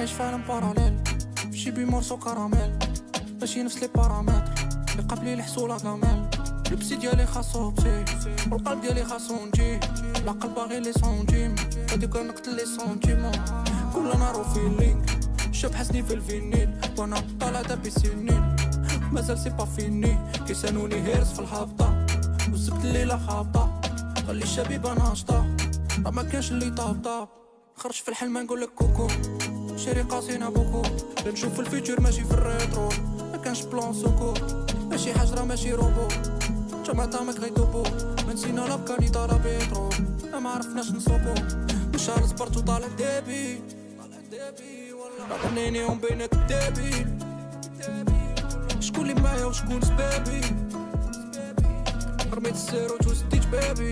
عايش في عالم باراليل شي بي مورسو كراميل ماشي نفس لي بارامتر اللي قبلي الحصولة كامل البسي ديالي خاصو بسي والقلب ديالي خاصو نجي العقل باغي لي سونتيم غادي كنقتل لي سونتيمون كل نهار فيلينغ شاب حسني في الفينيل وانا طالع دابي سنين مازال سي با فيني كيسانوني هيرس في الهابطة وزبت الليلة خابطة خلي الشبيبة ناشطة راه مكانش اللي طابطة خرج في الحلم نقولك كوكو شيري قاسينا بوكو نشوف الفيتشر ماشي في الريترو مكانش بلان سوكو ماشي حجرة ماشي روبو جمع طعمك غيدوبو منسينا لابكاني طالع بيترو ما عرفناش نصوبو مش على سبرت وطالع ديبي غنينيهم بينك الديبي شكون اللي معايا وشكون سبابي رميت السير وتوزديت بابي